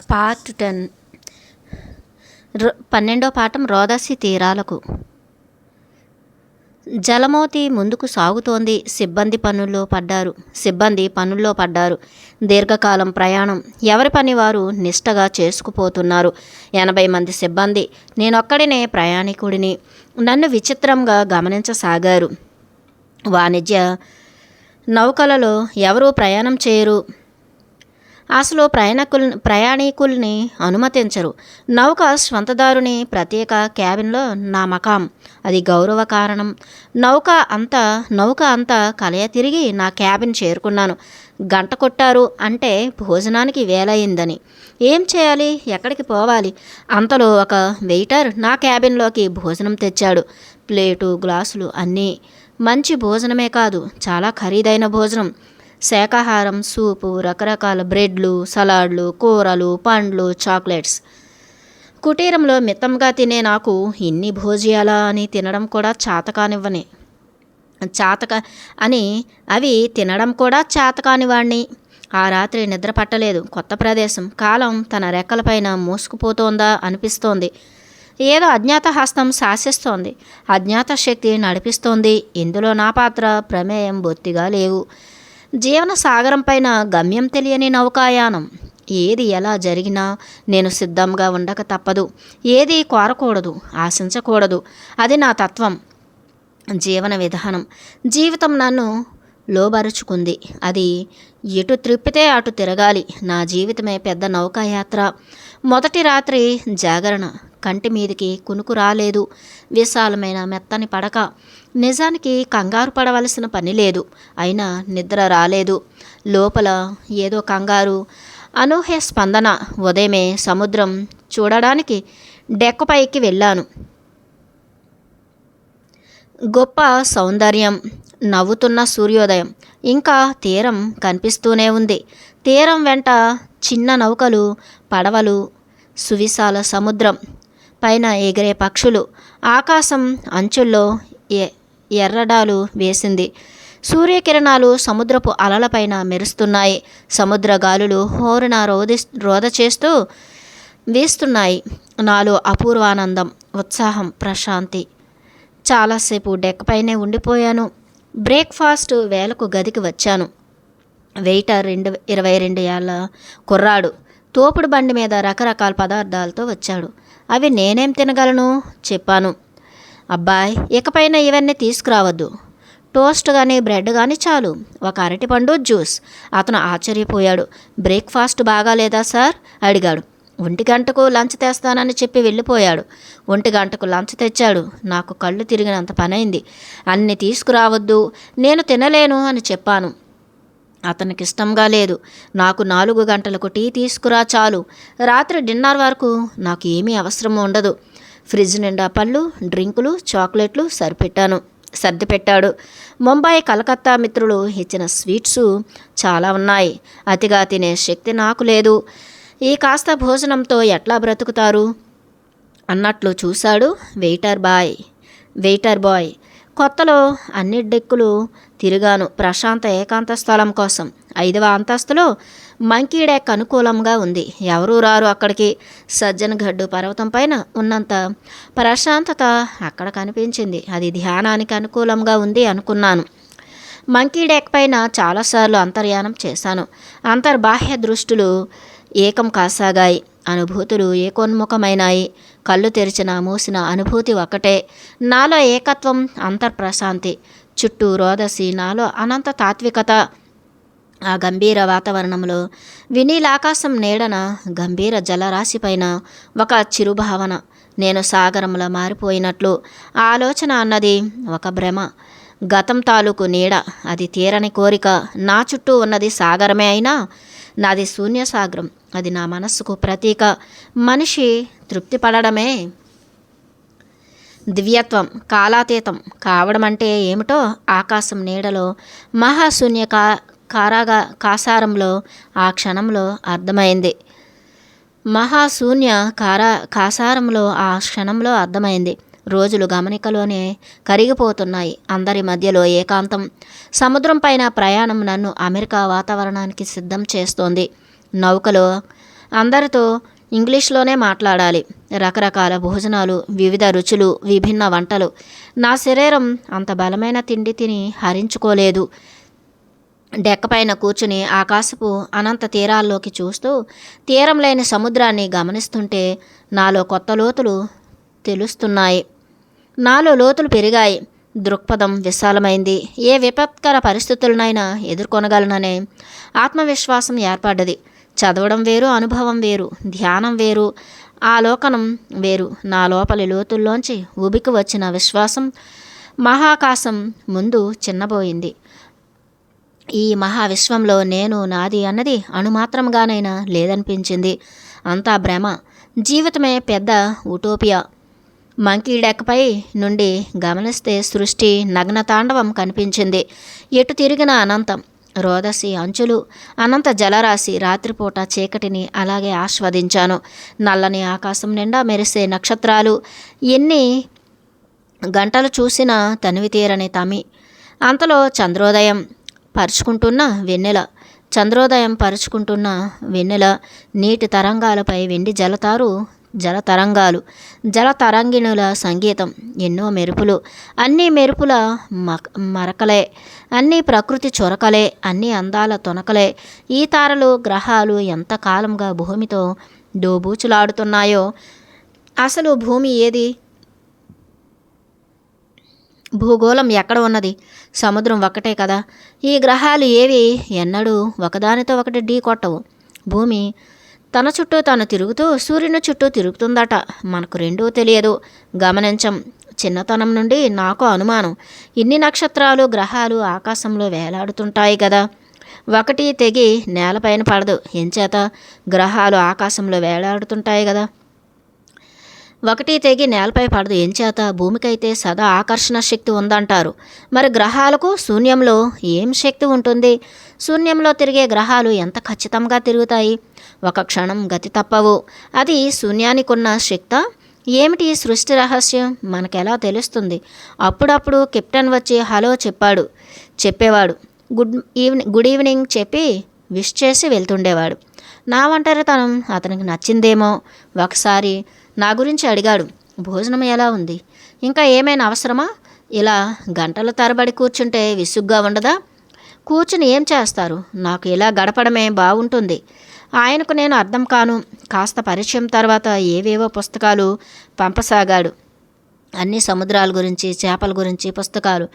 Part 10 12వ పాఠం రోదసి తీరాలకు. జలమోతి ముందుకు సాగుతోంది. సిబ్బంది పనుల్లో పడ్డారు. దీర్ఘకాలం ప్రయాణం. ఎవరి పని వారు నిష్టగా చేసుకుపోతున్నారు. 80 మంది సిబ్బంది. నేనొక్కడినే ప్రయాణికుడిని. నన్ను విచిత్రంగా గమనించసాగారు. వాణిజ్య నౌకలలో ఎవరూ ప్రయాణం చేయరు. అసలు ప్రయాణికుల్ని అనుమతించరు. నౌక స్వంతదారుని ప్రత్యేక క్యాబిన్లో నా మకాం. అది గౌరవ కారణం. నౌక అంతా కలయ తిరిగి నా క్యాబిన్ చేరుకున్నాను. గంట కొట్టారు అంటే భోజనానికి వేలయిందని. ఏం చేయాలి? ఎక్కడికి పోవాలి? అంతలో ఒక వెయిటర్ నా క్యాబిన్లోకి భోజనం తెచ్చాడు. ప్లేటు, గ్లాసులు అన్నీ. మంచి భోజనమే కాదు, చాలా ఖరీదైన భోజనం. శాకాహారం, సూపు, రకరకాల బ్రెడ్లు, సలాడ్లు, కూరలు, పండ్లు, చాక్లెట్స్. కుటీరంలో మితంగా తినే నాకు ఇన్ని భోజ్యాలా అని తినడం కూడా అవి తినడం కూడా చాతకానివాణ్ణి. ఆ రాత్రి నిద్ర పట్టలేదు. కొత్త ప్రదేశం. కాలం తన రెక్కలపైన మూసుకుపోతోందా అనిపిస్తోంది. ఏదో అజ్ఞాత హస్తం శాసిస్తోంది. అజ్ఞాత శక్తి నడిపిస్తోంది. ఇందులో నా పాత్ర, ప్రమేయం బొత్తిగా లేవు. జీవన సాగరం పైన గమ్యం తెలియని నౌకాయానం. ఏది ఎలా జరిగినా నేను సిద్ధంగా ఉండక తప్పదు. ఏది కోరకూడదు, ఆశించకూడదు. అది నా తత్వం, జీవన విధానం. జీవితం నన్ను లోబరుచుకుంది. అది ఎటు త్రిప్పితే అటు తిరగాలి. నా జీవితమే పెద్ద నౌకాయాత్ర. మొదటి రాత్రి జాగరణ. కంటి మీదికి కునుకు రాలేదు. విశాలమైన మెత్తని పడక. నిజానికి కంగారు పడవలసిన పని లేదు. అయినా నిద్ర రాలేదు. లోపల ఏదో కంగారు, అనూహ్య స్పందన. ఉదయమే సముద్రం చూడడానికి డెక్కపైకి వెళ్ళాను. గొప్ప సౌందర్యం, నవ్వుతున్న సూర్యోదయం. ఇంకా తీరం కనిపిస్తూనే ఉంది. తీరం వెంట చిన్న నౌకలు, పడవలు, సువిశాల సముద్రం, పైన ఎగిరే పక్షులు. ఆకాశం అంచుల్లో ఎర్రడాలు వేసింది. సూర్యకిరణాలు సముద్రపు అలలపైన మెరుస్తున్నాయి. సముద్ర గాలులు హోరున రోద చేస్తూ వీస్తున్నాయి. నాలో అపూర్వానందం, ఉత్సాహం, ప్రశాంతి. చాలాసేపు డెక్కపైనే ఉండిపోయాను. బ్రేక్ఫాస్ట్ వేళకు గదికి వచ్చాను. వెయిటర్ 22 ఏళ్ల కుర్రాడు. తోపుడు బండి మీద రకరకాల పదార్థాలతో వచ్చాడు. అవి నేనేం తినగలను చెప్పాను. అబ్బాయ్, ఇకపైన ఇవన్నీ తీసుకురావద్దు. టోస్ట్ కానీ బ్రెడ్ కానీ చాలు. ఒక అరటిపండు, జ్యూస్. అతను ఆశ్చర్యపోయాడు. బ్రేక్ఫాస్ట్ బాగాలేదా సార్ అడిగాడు. 1 గంటకు లంచ్ తెస్తానని చెప్పి వెళ్ళిపోయాడు. 1 గంటకు లంచ్ తెచ్చాడు. నాకు కళ్ళు తిరిగినంత పనైంది. అన్ని తీసుకురావద్దు, నేను తినలేను అని చెప్పాను. అతనికి ఇష్టంగా లేదు. నాకు 4 గంటలకు టీ తీసుకురా చాలు. రాత్రి డిన్నర్ వరకు నాకు ఏమీ అవసరం ఉండదు. ఫ్రిడ్జ్ నిండా పళ్ళు, డ్రింకులు, చాక్లెట్లు సర్ది పెట్టాడు. ముంబై, కలకత్తా మిత్రులు ఇచ్చిన స్వీట్సు చాలా ఉన్నాయి. అతిగా తినే శక్తి నాకు లేదు. ఈ కాస్త భోజనంతో ఎట్లా బ్రతుకుతారు అన్నట్లు చూశాడు వెయిటర్ బాయ్. కొత్తలో అన్ని డెక్కులు తిరిగాను ప్రశాంత ఏకాంత స్థలం కోసం. 5వ అంతస్తులో మంకీ డెక్ అనుకూలంగా ఉంది. ఎవరూ రారు అక్కడికి. సజ్జనగఢ్ పర్వతం పైన ఉన్నంత ప్రశాంతత అక్కడ కనిపించింది. అది ధ్యానానికి అనుకూలంగా ఉంది అనుకున్నాను. మంకీ డెక్ పైన చాలాసార్లు అంతర్యానం చేశాను. అంతర్బాహ్య దృష్టులు ఏకం కాసాగాయి. అనుభూతులు ఏకోన్ముఖమైనాయి. కళ్ళు తెరిచిన మూసిన అనుభూతి ఒక్కటే. నాలో ఏకత్వం, అంతర్ప్రశాంతి. చుట్టూ రోదసి, నాలో అనంత తాత్వికత. ఆ గంభీర వాతావరణంలో వినీలాకాశం నీడన గంభీర జలరాశిపైన ఒక చిరుభావన. నేను సాగరంలో మారిపోయినట్లు. ఆలోచన అన్నది ఒక భ్రమ, గతం తాలూకు నీడ. అది తీరని కోరిక. నా చుట్టూ ఉన్నది సాగరమే అయినా నాది శూన్య సాగరం. అది నా మనస్సుకు ప్రతీక. మనిషి తృప్తి పడడమే దివ్యత్వం, కాలాతీతం కావడం అంటే ఏమిటో ఆకాశం నీడలో మహాశూన్య కాసారంలో ఆ క్షణంలో అర్థమైంది. కాసారంలో ఆ క్షణంలో అర్థమైంది. రోజులు గమనికలోనే కరిగిపోతున్నాయి. అందరి మధ్యలో ఏకాంతం. సముద్రం పైన ప్రయాణం నన్ను అమెరికా వాతావరణానికి సిద్ధం చేస్తోంది. నౌకలో అందరితో ఇంగ్లీష్లోనే మాట్లాడాలి. రకరకాల భోజనాలు, వివిధ రుచులు, విభిన్న వంటలు. నా శరీరం అంత బలమైన తిండి తిని హరించుకోలేదు. డెక్కపైన కూర్చుని ఆకాశపు అనంత తీరాల్లోకి చూస్తూ తీరం లేని సముద్రాన్ని గమనిస్తుంటే నాలో కొత్త లోతులు తెలుస్తున్నాయి. నాలో లోతులు పెరిగాయి. దృక్పథం విశాలమైంది. ఏ విపత్కర పరిస్థితులనైనా ఎదుర్కొనగలననే ఆత్మవిశ్వాసం ఏర్పడ్డది. చదవడం వేరు, అనుభవం వేరు, ధ్యానం వేరు, ఆలోకనం వేరు. నా లోపలి లోతుల్లోంచి ఉబికి వచ్చిన విశ్వాసం మహాకాశం ముందు చిన్నబోయింది. ఈ మహావిశ్వంలో నేను, నాది అన్నది అణుమాత్రంగానైనా లేదనిపించింది. అంతా భ్రమ. జీవితమే పెద్ద ఉటోపియా. మంకీ డెక్పై నుండి గమనిస్తే సృష్టి నగ్న తాండవం కనిపించింది. ఎటు తిరిగిన అనంతం. రోదసి అంచులు, అనంత జలరాశి. రాత్రిపూట చీకటిని అలాగే ఆస్వాదించాను. నల్లని ఆకాశం నిండా మెరిసే నక్షత్రాలు. ఎన్ని గంటలు చూసినా తనివి తీరని తమి. అంతలో చంద్రోదయం పరుచుకుంటున్న వెన్నెల. చంద్రోదయం పరుచుకుంటున్న వెన్నెల. నీటి తరంగాలపై వెండి జలతరంగాలు, జలతరంగిణుల సంగీతం. ఎన్నో మెరుపులు. అన్నీ మెరుపుల మరకలే, అన్నీ ప్రకృతి చొరకలే, అన్నీ అందాల తొనకలే. ఈ తారలు, గ్రహాలు ఎంతకాలంగా భూమితో దోబూచులాడుతున్నాయో. అసలు భూమి ఏది? భూగోళం ఎక్కడ ఉన్నది? సముద్రం ఒక్కటే కదా. ఈ గ్రహాలు ఏవి ఎన్నడూ ఒకదానితో ఒకటి ఢీ కొట్టవు. భూమి తన చుట్టూ తాను తిరుగుతూ సూర్యుని చుట్టూ తిరుగుతుందట. మనకు రెండూ తెలియదు, గమనించం. చిన్నతనం నుండి నాకు అనుమానం. ఇన్ని నక్షత్రాలు, గ్రహాలు ఆకాశంలో వేలాడుతుంటాయి కదా. ఒకటి తెగి నేలపైన పడదు. ఎంచేత? గ్రహాలు ఆకాశంలో వేలాడుతుంటాయి కదా. ఒకటి తెగి నేలపై పడదు. ఎంచేత? భూమికైతే సదా ఆకర్షణ శక్తి ఉందంటారు. మరి గ్రహాలకు శూన్యంలో ఏం శక్తి ఉంటుంది? శూన్యంలో తిరిగే గ్రహాలు ఎంత ఖచ్చితంగా తిరుగుతాయి? ఒక క్షణం గతి తప్పవు. అది శూన్యానికున్న శక్తా? ఏమిటి సృష్టి రహస్యం? మనకెలా తెలుస్తుంది? అప్పుడప్పుడు కెప్టెన్ వచ్చి హలో చెప్పేవాడు. గుడ్ ఈవినింగ్ చెప్పి విష్ చేసి వెళ్తుండేవాడు. నా ఒంటరితనం అతనికి నచ్చిందేమో. ఒకసారి నా గురించి అడిగాడు. భోజనం ఎలా ఉంది? ఇంకా ఏమైనా అవసరమా? ఇలా గంటల తరబడి కూర్చుంటే విసుగ్గా ఉండదా? కూర్చుని ఏం చేస్తారు? నాకు ఇలా గడపడమే బాగుంటుంది. ఆయనకు నేను అర్థం కాను. కాస్త పరిచయం తర్వాత ఏవేవో పుస్తకాలు పంపసాగాడు. అన్ని సముద్రాల గురించి, చేపల గురించి పుస్తకాలు.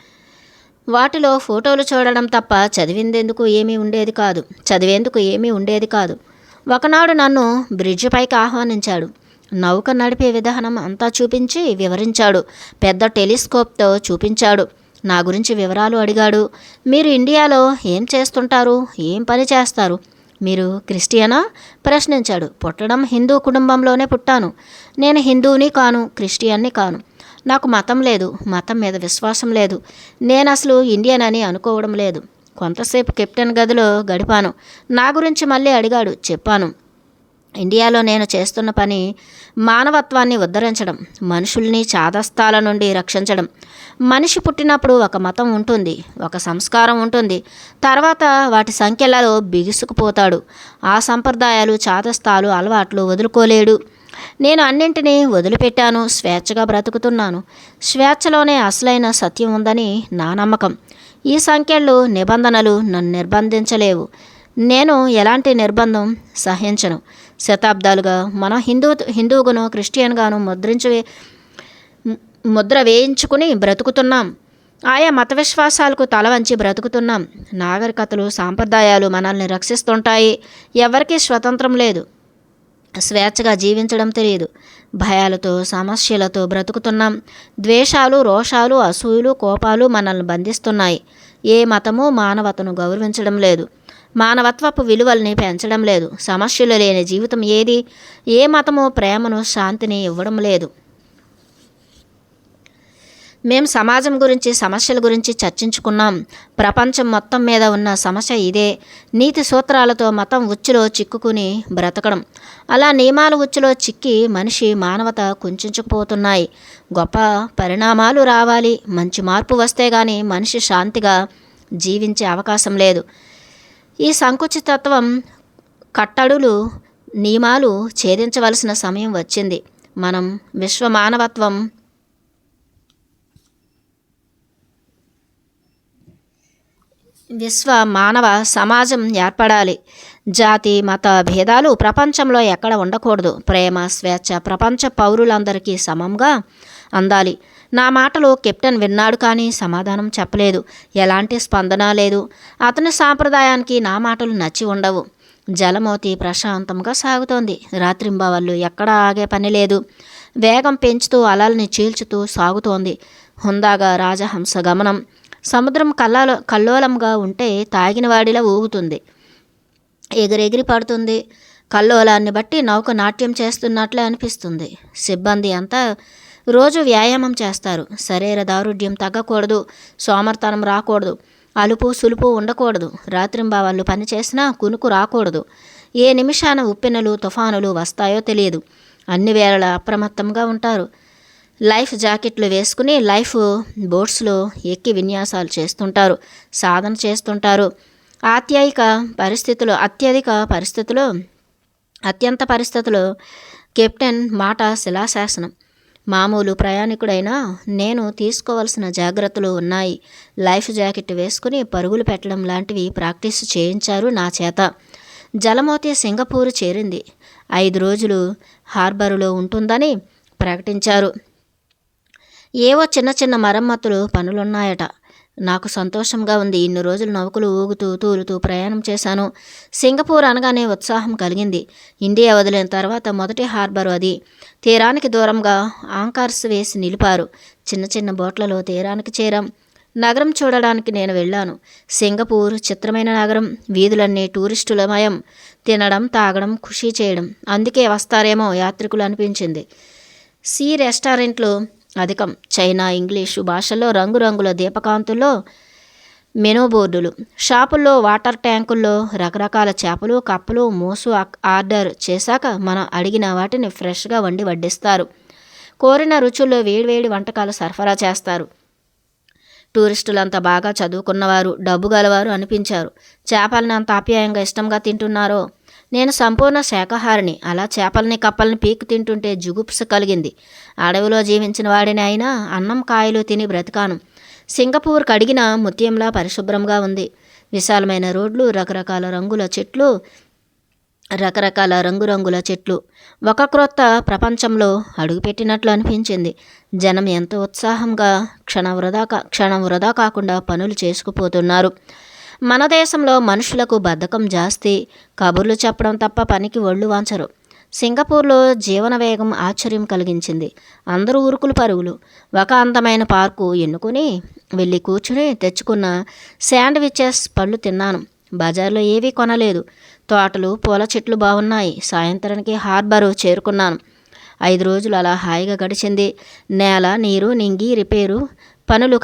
వాటిలో ఫోటోలు చూడడం తప్ప చదివేందుకు ఏమీ ఉండేది కాదు. ఒకనాడు నన్ను బ్రిడ్జి పైకి ఆహ్వానించాడు. నౌక నడిపే విధానం అంతా చూపించి వివరించాడు. పెద్ద టెలిస్కోప్తో చూపించాడు. నా గురించి వివరాలు అడిగాడు. మీరు ఇండియాలో ఏం చేస్తుంటారు? ఏం పని చేస్తారు? మీరు క్రిస్టియనా? ప్రశ్నించాడు. పుట్టడం హిందూ కుటుంబంలోనే పుట్టాను. నేను హిందువుని కాను, క్రిస్టియన్ని కాను. నాకు మతం లేదు, మతం మీద విశ్వాసం లేదు. నేను అసలు ఇండియన్ అని అనుకోవడం లేదు. కొంతసేపు కెప్టెన్ గదిలో గడిపాను. నా గురించి మళ్ళీ అడిగాడు. చెప్పాను. ఇండియాలో నేను చేస్తున్న పని మానవత్వాన్ని ఉద్ధరించడం, మనుషుల్ని చాదస్తాల నుండి రక్షించడం. మనిషి పుట్టినప్పుడు ఒక మతం ఉంటుంది, ఒక సంస్కారం ఉంటుంది. తర్వాత వాటి సంఖ్యలలో బిగుసుకుపోతాడు. ఆ సంప్రదాయాలు, చాదస్తాలు, అలవాట్లు వదులుకోలేడు. నేను అన్నింటినీ వదిలిపెట్టాను. స్వేచ్ఛగా బ్రతుకుతున్నాను. స్వేచ్ఛలోనే అసలైన సత్యం ఉందని నా నమ్మకం. ఈ సంఖ్యలు, నిబంధనలు నన్ను నిర్బంధించలేవు. నేను ఎలాంటి నిర్బంధం సహించను. శతాబ్దాలుగా మనం హిందువుగాను క్రిస్టియన్గాను ముద్ర వేయించుకుని బ్రతుకుతున్నాం. ఆయా మత విశ్వాసాలకు తల వంచి బ్రతుకుతున్నాం. నాగరికతలు, సాంప్రదాయాలు మనల్ని రక్షిస్తుంటాయి. ఎవరికీ స్వతంత్రం లేదు. స్వేచ్ఛగా జీవించడం తెలియదు. భయాలతో, సమస్యలతో బ్రతుకుతున్నాం. ద్వేషాలు, రోషాలు, అసూయలు, కోపాలు మనల్ని బంధిస్తున్నాయి. ఏ మతము మానవతను గౌరవించడం లేదు. మానవత్వపు విలువల్ని పెంచడం లేదు. సమస్యలు లేని జీవితం ఏది? ఏ మతము ప్రేమను, శాంతిని ఇవ్వడం లేదు. మేం సమాజం గురించి, సమస్యల గురించి చర్చించుకున్నాం. ప్రపంచం మొత్తం మీద ఉన్న సమస్య ఇదే. నీతి సూత్రాలతో మతం ఉచ్చులో చిక్కుకుని బ్రతకడం. అలా నియమాల ఉచ్చులో చిక్కి మనిషి మానవత కుంచుకుపోతున్నాయి. గొప్ప పరిణామాలు రావాలి, మంచి మార్పు వస్తే గాని మనిషి శాంతిగా జీవించే అవకాశం లేదు. ఈ సంకుచితత్వం కట్టడులు నియమాలు ఛేదించవలసిన సమయం వచ్చింది. మనం విశ్వ మానవ సమాజం ఏర్పడాలి. జాతి మత భేదాలు ప్రపంచంలో ఎక్కడ ఉండకూడదు. ప్రేమ స్వేచ్ఛ ప్రపంచ పౌరులందరికీ సమంగా అందాలి. నా మాటలు కెప్టెన్ విన్నాడు, కానీ సమాధానం చెప్పలేదు. ఎలాంటి స్పందన లేదు. అతని సాంప్రదాయానికి నా మాటలు నచ్చి ఉండవు. జలమోతి ప్రశాంతంగా సాగుతోంది. రాత్రింబవళ్ళు ఎక్కడా ఆగే పని లేదు. వేగం పెంచుతూ అలల్ని చీల్చుతూ సాగుతోంది. హుందాగా రాజహంస గమనం. సముద్రం కల్లోలంగా ఉంటే తాగిన వాడిలా ఊగుతుంది, ఎగిరెగిరి పడుతుంది. కల్లోలాన్ని బట్టి నౌక నాట్యం చేస్తున్నట్లే అనిపిస్తుంది. సిబ్బంది అంతా రోజు వ్యాయామం చేస్తారు. శరీర దారుఢ్యం తగ్గకూడదు, సోమర్తనం రాకూడదు, అలుపు సులుపు ఉండకూడదు. రాత్రింబావాళ్ళు పనిచేసినా కునుకు రాకూడదు. ఏ నిమిషాన ఉప్పెనలు తుఫానులు వస్తాయో తెలియదు. అన్ని వేళలా అప్రమత్తంగా ఉంటారు. లైఫ్ జాకెట్లు వేసుకుని లైఫ్ బోట్స్లో ఎక్కి విన్యాసాలు చేస్తుంటారు, సాధన చేస్తుంటారు. అత్యంత పరిస్థితుల్లో కెప్టెన్ మాట శిలాశాసనం. మామూలు ప్రయాణికుడైనా నేను తీసుకోవాల్సిన జాగ్రత్తలు ఉన్నాయి. లైఫ్ జాకెట్ వేసుకుని పరుగులు పెట్టడం లాంటివి ప్రాక్టీస్ చేయించారు నా చేత. జలమోతి సింగపూర్ చేరింది. 5 రోజులు హార్బరులో ఉంటుందని ప్రకటించారు. ఏవో చిన్న చిన్న మరమ్మతులు పనులున్నాయట. నాకు సంతోషంగా ఉంది. ఇన్ని రోజులు నౌకలు ఊగుతూ తూలుతూ ప్రయాణం చేశాను. సింగపూర్ అనగానే ఉత్సాహం కలిగింది. ఇండియా వదిలిన తర్వాత మొదటి హార్బరు అది. తీరానికి దూరంగా ఆంకర్స్ వేసి నిలిపారు. చిన్న చిన్న బోట్లలో తీరానికి చేరాం. నగరం చూడడానికి నేను వెళ్ళాను. సింగపూర్ చిత్రమైన నగరం. వీధులన్నీ టూరిస్టులమయం. తినడం తాగడం ఖుషీ చేయడం అందుకే వస్తారేమో యాత్రికులు అనిపించింది. సీ రెస్టారెంట్లు అధికం. చైనా ఇంగ్లీషు భాషల్లో రంగురంగుల దీపకాంతుల్లో మెనూ బోర్డులు. షాపుల్లో వాటర్ ట్యాంకుల్లో రకరకాల చేపలు కప్పలు మూసు ఆర్డర్ చేశాక మనం అడిగిన వాటిని ఫ్రెష్గా వండి వడ్డిస్తారు. కోరిన రుచుల్లో వేడివేడి వంటకాలు సరఫరా చేస్తారు. టూరిస్టులంతా బాగా చదువుకున్నవారు, డబ్బు గలవారు అనిపించారు. చేపలను అంత ఆప్యాయంగా ఇష్టంగా తింటున్నారో. నేను సంపూర్ణ శాకాహారిని. అలా చేపల్ని కప్పల్ని పీకు తింటుంటే జుగుప్స కలిగింది. అడవిలో జీవించిన వాడిని అయినా అన్నం కాయలు తిని బ్రతికాను. సింగపూర్ కడిగిన ముత్యంలా పరిశుభ్రంగా ఉంది. విశాలమైన రోడ్లు, రకరకాల రంగురంగుల చెట్లు. ఒక క్రొత్త ప్రపంచంలో అడుగుపెట్టినట్లు అనిపించింది. జనం ఎంతో ఉత్సాహంగా క్షణం వృధా కాకుండా పనులు చేసుకుపోతున్నారు. మన దేశంలో మనుషులకు బద్ధకం జాస్తి. కబుర్లు చెప్పడం తప్ప పనికి ఒళ్ళు వాంచరు. సింగపూర్లో జీవన వేగం ఆశ్చర్యం కలిగించింది. అందరూ ఉరుకులు పరుగులు. ఒక అందమైన పార్కు ఎన్నుకుని వెళ్ళి కూర్చుని తెచ్చుకున్న శాండ్విచెస్ పళ్ళు తిన్నాను. బజార్లో ఏవీ కొనలేదు. తోటలు పూల చెట్లు బాగున్నాయి. సాయంత్రానికి హార్బరు చేరుకున్నాను. 5 రోజులు అలా హాయిగా గడిచింది. నేల నీరు నింగి రిపేరు పనులు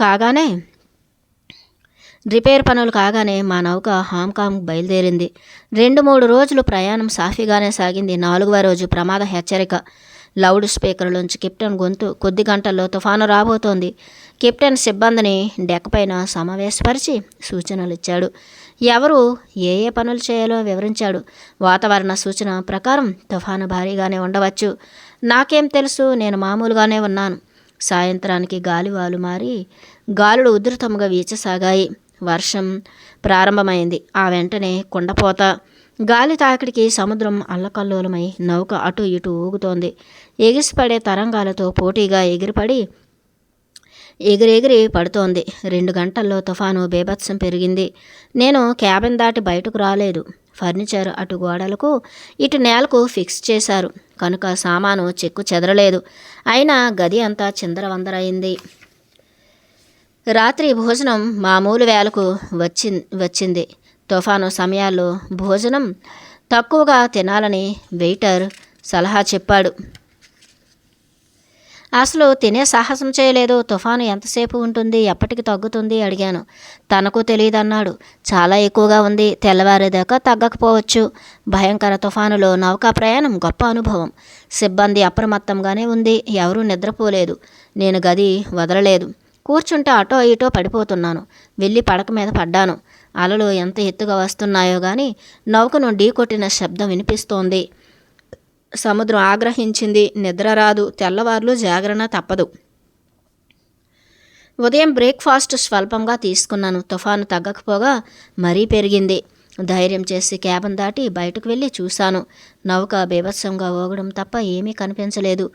కాగానే మా నౌక హాంకాంగ్ బయలుదేరింది. 2-3 రోజులు ప్రయాణం సాఫీగానే సాగింది. 4వ రోజు ప్రమాద హెచ్చరిక. లౌడ్ స్పీకర్లోంచి కెప్టెన్ గొంతు. కొద్ది గంటల్లో తుఫాను రాబోతోంది. కెప్టెన్ సిబ్బందిని డెక్ పైన సమావేశపరిచి సూచనలు ఇచ్చాడు. ఎవరు ఏ పనులు చేయాలో వివరించాడు. వాతావరణ సూచన ప్రకారం తుఫాను భారీగానే ఉండవచ్చు. నాకేం తెలుసు, నేను మామూలుగానే ఉన్నాను. సాయంత్రానికి గాలివాలు మారి గాలులు ఉధృతంగా వీచసాగాయి. వర్షం ప్రారంభమైంది. ఆ వెంటనే కుండపోత. గాలి తాకిడికి సముద్రం అల్లకల్లోలమై నౌక అటు ఇటు ఊగుతోంది. ఎగిసిపడే తరంగాలతో పోటీగా ఎగిరెగిరి పడుతోంది. 2 గంటల్లో తుఫాను బీభత్సం పెరిగింది. నేను క్యాబిన్ దాటి బయటకు రాలేదు. ఫర్నిచర్ అటు గోడలకు ఇటు నేలకు ఫిక్స్ చేశారు కనుక సామాను చెక్కు చెదరలేదు. అయినా గది అంతా చిందరవందరైంది. రాత్రి భోజనం మామూలు వేళకు వచ్చింది. తుఫాను సమయాల్లో భోజనం తక్కువగా తినాలని వెయిటర్ సలహా చెప్పాడు. అసలు తినే సాహసం చేయలేదు. తుఫాను ఎంతసేపు ఉంటుంది, ఎప్పటికి తగ్గుతుంది అడిగాను. తనకు తెలియదన్నాడు. చాలా ఎక్కువగా ఉంది, తెల్లవారేదాకా తగ్గకపోవచ్చు. భయంకర తుఫానులో నౌకా ప్రయాణం గొప్ప అనుభవం. సిబ్బంది అప్రమత్తంగానే ఉంది. ఎవరూ నిద్రపోలేదు. నేను గది వదలలేదు. కూర్చుంటే అటో ఇటో పడిపోతున్నాను. వెళ్ళి పడక మీద పడ్డాను. అలలు ఎంత ఎత్తుగా వస్తున్నాయో గాని నౌకను ఢీకొట్టిన శబ్దం వినిపిస్తోంది. సముద్రం ఆగ్రహించింది. నిద్ర రాదు. తెల్లవార్లు జాగరణ తప్పదు. ఉదయం బ్రేక్ఫాస్ట్ స్వల్పంగా తీసుకున్నాను. తుఫాను తగ్గకపోగా మరీ పెరిగింది. ధైర్యం చేసి క్యాబిన్ దాటి బయటకు వెళ్ళి చూశాను. నౌక బీభత్సంగా ఊగడం తప్ప ఏమీ కనిపించలేదు.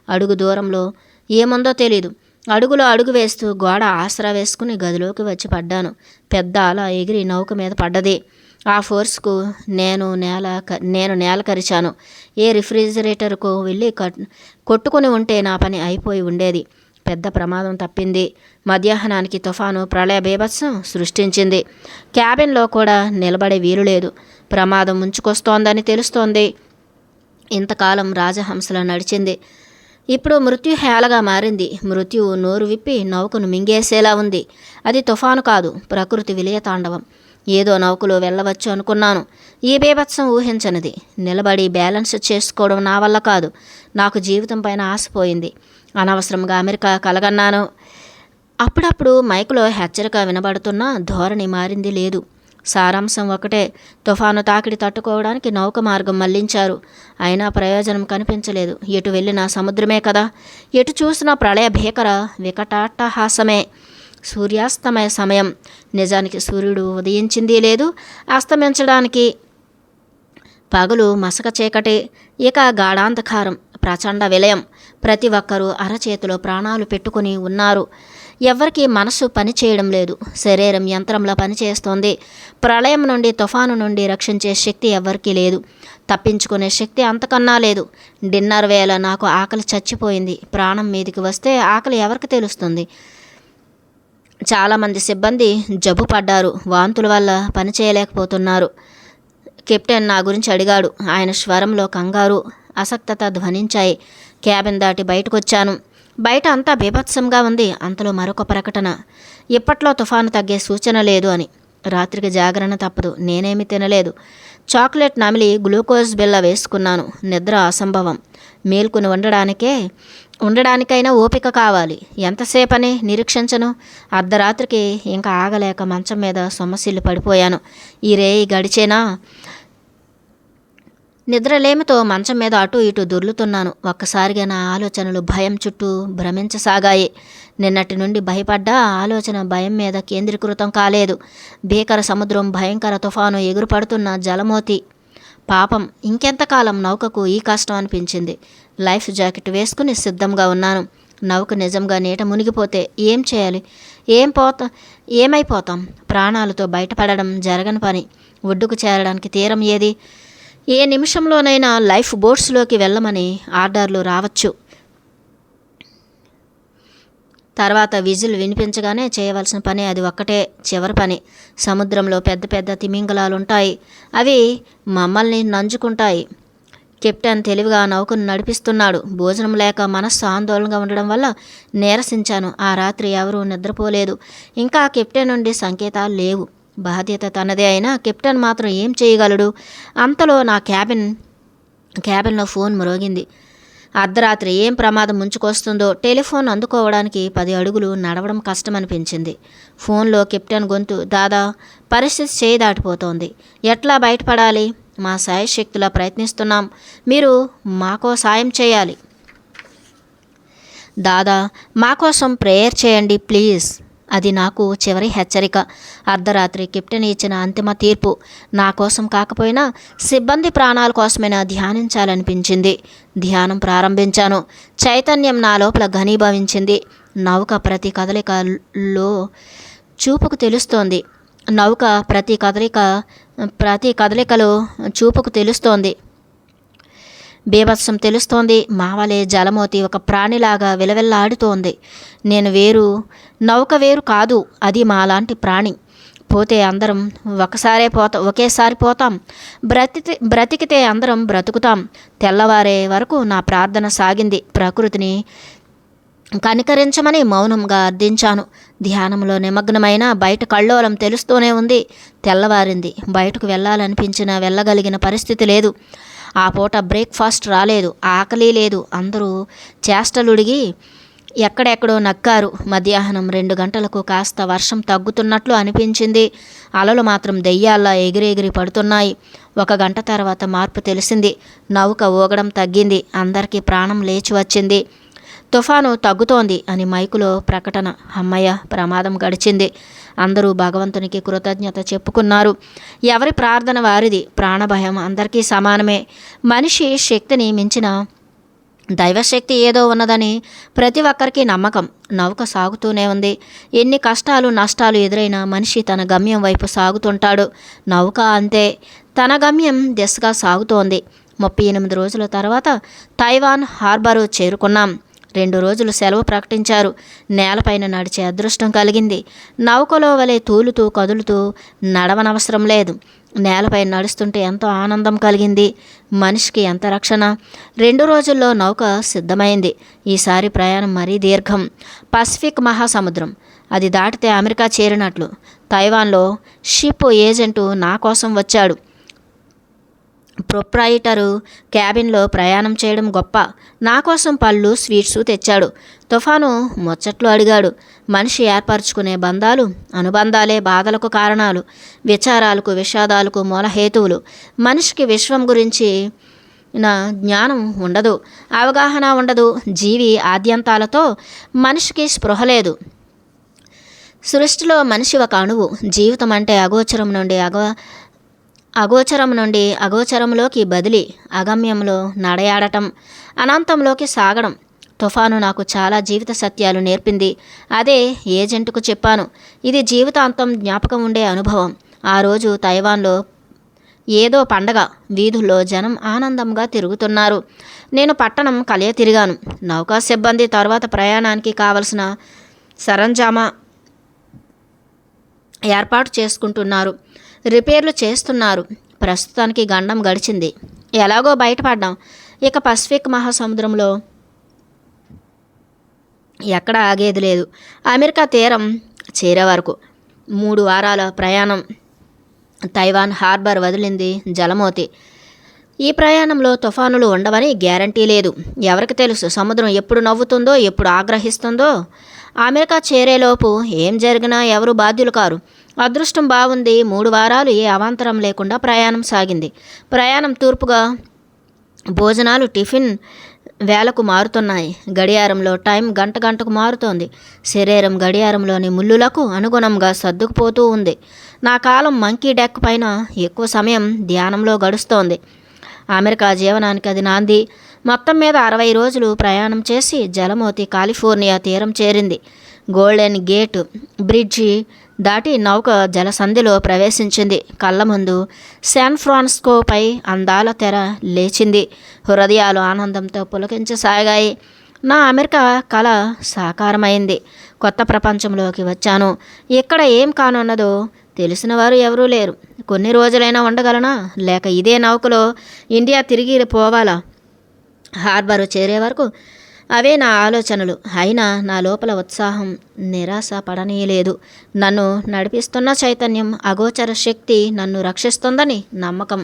అడుగు దూరంలో ఏముందో తెలీదు. అడుగులో అడుగు వేస్తూ గోడ ఆసరా వేసుకుని గదిలోకి వచ్చి పడ్డాను. పెద్ద అల ఎగిరి నౌక మీద పడ్డది. ఆ ఫోర్స్కు నేను నేల కరిచాను. ఏ రిఫ్రిజిరేటర్కు వెళ్ళి కొట్టుకుని ఉంటే నా పని అయిపోయి ఉండేది. పెద్ద ప్రమాదం తప్పింది. మధ్యాహ్నానికి తుఫాను ప్రళయ బీభత్సం సృష్టించింది. క్యాబిన్లో కూడా నిలబడే వీలు లేదు. ప్రమాదం ముంచుకొస్తోందని తెలుస్తోంది. ఇంతకాలం రాజహంసలా నడిచింది. ఇప్పుడు మృత్యు హేళగా మారింది. మృత్యువు నోరు విప్పి నౌకను మింగేసేలా ఉంది. అది తుఫాను కాదు, ప్రకృతి విలయతాండవం. ఏదో నౌకలో వెళ్ళవచ్చు అనుకున్నాను. ఈ బీభత్సం ఊహించనిది. నిలబడి బ్యాలెన్స్ చేసుకోవడం నా వల్ల కాదు. నాకు జీవితం పైన ఆశపోయింది. అనవసరంగా అమెరికా కలగన్నాను. అప్పుడప్పుడు మైకులో హెచ్చరిక వినబడుతున్నా ధోరణి మారింది లేదు. సారాంశం ఒకటే, తుఫాను తాకిడి తట్టుకోవడానికి నౌక మార్గం మళ్లించారు. అయినా ప్రయోజనం కనిపించలేదు. ఎటు వెళ్ళినా సముద్రమే కదా. ఎటు చూసినా ప్రళయ భీకర వికటాట్టహాసమే. సూర్యాస్తమయ సమయం. నిజానికి సూర్యుడు ఉదయించింది లేదు, అస్తమించడానికి పగలు మసక చీకటి. ఇక గాఢాంధకారం, ప్రచండ విలయం. ప్రతి ఒక్కరూ అరచేతిలో ప్రాణాలు పెట్టుకుని ఉన్నారు. ఎవ్వరికీ మనసు పనిచేయడం లేదు. శరీరం యంత్రంలో పనిచేస్తోంది. ప్రళయం నుండి, తుఫాను నుండి రక్షించే శక్తి ఎవ్వరికీ లేదు. తప్పించుకునే శక్తి అంతకన్నా లేదు. డిన్నర్ వేళ నాకు ఆకలి చచ్చిపోయింది. ప్రాణం మీదికి వస్తే ఆకలి ఎవరికి తెలుస్తుంది? చాలామంది సిబ్బంది జబ్బు పడ్డారు. వాంతుల వల్ల పని చేయలేకపోతున్నారు. కెప్టెన్ నా గురించి అడిగాడు. ఆయన స్వరంలో కంగారు, అసక్తత ధ్వనించాయి. క్యాబిన్ దాటి బయటకొచ్చాను. బయట అంతా బీభత్సంగా ఉంది. అంతలో మరొక ప్రకటన. ఇప్పట్లో తుఫాను తగ్గే సూచన లేదు అని. రాత్రికి జాగరణ తప్పదు. నేనేమి తినలేదు. చాక్లెట్ నమిలి గ్లూకోజ్ బిళ్ళ వేసుకున్నాను. నిద్ర అసంభవం. మేల్కొని ఉండడానికైనా ఓపిక కావాలి. ఎంతసేపని నిరీక్షించను? అర్ధరాత్రికి ఇంకా ఆగలేక మంచం మీద సొమ్మసిల్లు పడిపోయాను. ఈ రేయి గడిచేనా? నిద్రలేమితో మంచం మీద అటు ఇటు దొర్లుతున్నాను. ఒక్కసారిగా నా ఆలోచనలు భయం చుట్టూ భ్రమించసాగాయి. నిన్నటి నుండి భయపడ్డ ఆలోచన భయం మీద కేంద్రీకృతం కాలేదు. భీకర సముద్రం, భయంకర తుఫాను, ఎగురుపడుతున్న జలమోతి. పాపం, ఇంకెంతకాలం నౌకకు ఈ కష్టం అనిపించింది. లైఫ్ జాకెట్ వేసుకుని సిద్ధంగా ఉన్నాను. నౌక నిజంగా నీట మునిగిపోతే ఏం చేయాలి? ఏమైపోతాం? ప్రాణాలతో బయటపడడం జరగని పని. ఒడ్డుకు చేరడానికి తీరం ఏది? ఏ నిమిషంలోనైనా లైఫ్ బోట్స్లోకి వెళ్ళమని ఆర్డర్లు రావచ్చు. తర్వాత విజిల్ వినిపించగానే చేయవలసిన పని అది ఒక్కటే, చివరి పని. సముద్రంలో పెద్ద పెద్ద తిమింగలాలుంటాయి. అవి మమ్మల్ని నంజుకుంటాయి. కెప్టెన్ తెలివిగా నౌకను నడిపిస్తున్నాడు. భోజనం లేక మనస్సు ఆందోళనగా ఉండడం వల్ల నీరసించాను. ఆ రాత్రి ఎవరూ నిద్రపోలేదు. ఇంకా కెప్టెన్ నుండి సంకేతాలు లేవు. బాధ్యత తనదే అయినా కెప్టెన్ మాత్రం ఏం చేయగలడు? అంతలో నా క్యాబిన్లో ఫోన్ మ్రోగింది. అర్ధరాత్రి ఏం ప్రమాదం ముంచుకొస్తుందో టెలిఫోన్ అందుకోవడానికి 10 అడుగులు నడవడం కష్టమనిపించింది. ఫోన్లో కెప్టెన్ గొంతు. దాదా, పరిస్థితి చేయి దాటిపోతోంది. ఎట్లా బయటపడాలి? మా శాయశక్తులా ప్రయత్నిస్తున్నాం. మీరు మాకో సాయం చేయాలి. దాదా, మా కోసం ప్రేయర్ చేయండి ప్లీజ్. అది నాకు చివరి హెచ్చరిక. అర్ధరాత్రి కెప్టెన్ ఇచ్చిన అంతిమ తీర్పు. నా కోసం కాకపోయినా సిబ్బంది ప్రాణాల కోసమైనా ధ్యానించాలనిపించింది. ధ్యానం ప్రారంభించాను. చైతన్యం నా లోపల ఘనీభవించింది. నౌక ప్రతి కదలికలో చూపుకు తెలుస్తోంది. నౌక ప్రతి కదలికలో చూపుకు తెలుస్తోంది. బీభత్సం తెలుస్తోంది. మావలే జలమోతి ఒక ప్రాణిలాగా విలవిల్లాడుతోంది. నేను వేరు, నౌక వేరు కాదు. అది మాలాంటి ప్రాణి. పోతే అందరం ఒకేసారి పోతాం. బ్రతికితే అందరం బ్రతుకుతాం. తెల్లవారే వరకు నా ప్రార్థన సాగింది. ప్రకృతిని కనికరించమని మౌనంగా అర్థించాను. ధ్యానంలో నిమగ్నమైన బయట కల్లోలం తెలుస్తూనే ఉంది. తెల్లవారింది. బయటకు వెళ్ళాలనిపించినా వెళ్ళగలిగిన పరిస్థితి లేదు. ఆ పూట బ్రేక్ఫాస్ట్ రాలేదు. ఆకలి లేదు. అందరూ చేష్టలుడిగి ఎక్కడెక్కడో నక్కారు. మధ్యాహ్నం 2 గంటలకు కాస్త వర్షం తగ్గుతున్నట్లు అనిపించింది. అలలు మాత్రం దెయ్యాల్లా ఎగిరెగిరి పడుతున్నాయి. 1 గంట తర్వాత మార్పు తెలిసింది. నౌక ఊగడం తగ్గింది. అందరికీ ప్రాణం లేచి వచ్చింది. తుఫాను తగ్గుతోంది అని మైకులో ప్రకటన. అమ్మయ్య, ప్రమాదం గడిచింది. అందరూ భగవంతునికి కృతజ్ఞత చెప్పుకున్నారు. ఎవరి ప్రార్థన వారిది. ప్రాణభయం అందరికీ సమానమే. మనిషి శక్తిని మించిన దైవశక్తి ఏదో ఉన్నదని ప్రతి ఒక్కరికి నమ్మకం. నౌక సాగుతూనే ఉంది. ఎన్ని కష్టాలు నష్టాలు ఎదురైనా మనిషి తన గమ్యం వైపు సాగుతుంటాడు. నౌక అంతే, తన గమ్యం దిశగా సాగుతోంది. 38 రోజుల తర్వాత తైవాన్ హార్బరు చేరుకున్నాం. 2 రోజులు సెలవు ప్రకటించారు. నేలపైన నడిచే అదృష్టం కలిగింది. నౌకలో వలె తూలుతూ కదులుతూ నడవనవసరం లేదు. నేలపై నడుస్తుంటే ఎంతో ఆనందం కలిగింది. మనిషికి ఎంత రక్షణ. 2 రోజుల్లో నౌక సిద్ధమైంది. ఈసారి ప్రయాణం మరీ దీర్ఘం. పసిఫిక్ మహాసముద్రం. అది దాటితే అమెరికా చేరినట్లు. తైవాన్లో షిప్ ఏజెంటు నా కోసం వచ్చాడు. ప్రొప్రైటరు క్యాబిన్లో ప్రయాణం చేయడం గొప్ప. నా కోసం పళ్ళు స్వీట్సు తెచ్చాడు. తుఫాను ముచ్చట్లు అడిగాడు. మనిషి ఏర్పరచుకునే బంధాలు అనుబంధాలే బాధలకు కారణాలు, విచారాలకు విషాదాలకు మూలహేతువులు. మనిషికి విశ్వం గురించి నా జ్ఞానం ఉండదు, అవగాహన ఉండదు. జీవి ఆద్యంతాలతో మనిషికి స్పృహ లేదు. సృష్టిలో మనిషి ఒక అణువు. జీవితం అంటే అగోచరం నుండి అగోచరంలోకి బదిలీ, అగమ్యంలో నడయాడటం, అనంతంలోకి సాగడం. తుఫాను నాకు చాలా జీవిత సత్యాలు నేర్పింది. అదే ఏజెంట్కు చెప్పాను. ఇది జీవితాంతం జ్ఞాపకం ఉండే అనుభవం. ఆ రోజు తైవాన్లో ఏదో పండగ. వీధుల్లో జనం ఆనందంగా తిరుగుతున్నారు. నేను పట్టణం కలియ తిరిగాను. నౌకా సిబ్బంది తర్వాత ప్రయాణానికి కావలసిన సరంజామా ఏర్పాటు చేసుకుంటున్నారు, రిపేర్లు చేస్తున్నారు. ప్రస్తుతానికి గండం గడిచింది. ఎలాగో బయటపడ్డాం. ఇక పసిఫిక్ మహాసముద్రంలో ఎక్కడ ఆగేది లేదు. అమెరికా తీరం చేరే వరకు 3 వారాల ప్రయాణం. తైవాన్ హార్బర్ వదిలింది జలమోతి. ఈ ప్రయాణంలో తుఫానులు ఉండవని గ్యారంటీ లేదు. ఎవరికి తెలుసు సముద్రం ఎప్పుడు నవ్వుతుందో, ఎప్పుడు ఆగ్రహిస్తుందో. అమెరికా చేరేలోపు ఏం జరిగినా ఎవరు బాధ్యులు కారు. అదృష్టం బాగుంది. 3 వారాలు ఏ అవాంతరం లేకుండా ప్రయాణం సాగింది. ప్రయాణం తూర్పుగా. భోజనాలు టిఫిన్ వేలకు మారుతున్నాయి. గడియారంలో టైం గంట గంటకు మారుతోంది. శరీరం గడియారంలోని ముల్లులకు అనుగుణంగా సర్దుకుపోతూ ఉంది. నా కాలం మంకీ డెక్ పైన ఎక్కువ సమయం ధ్యానంలో గడుస్తోంది. అమెరికా జీవనానికి అది నాంది. మొత్తం మీద 60 రోజులు ప్రయాణం చేసి జలమోతి కాలిఫోర్నియా తీరం చేరింది. గోల్డెన్ గేట్ బ్రిడ్జి దాటి నౌక జలసంధిలో ప్రవేశించింది. కళ్ళ ముందు శాన్ ఫ్రాన్సిస్కోపై అందాల తెర లేచింది. హృదయాలు ఆనందంతో పులకించసాగాయి. నా అమెరికా కళ సాకారమైంది. కొత్త ప్రపంచంలోకి వచ్చాను. ఇక్కడ ఏం కానున్నదో తెలిసిన వారు ఎవరూ లేరు. కొన్ని రోజులైనా ఉండగలనా, లేక ఇదే నౌకలో ఇండియా తిరిగి పోవాలా? హార్బరు చేరే వరకు అవే నా ఆలోచనలు. అయినా నా లోపల ఉత్సాహం నిరాశ పడనీయలేదు. నన్ను నడిపిస్తున్న చైతన్యం, అగోచర శక్తి నన్ను రక్షిస్తుందని నమ్మకం.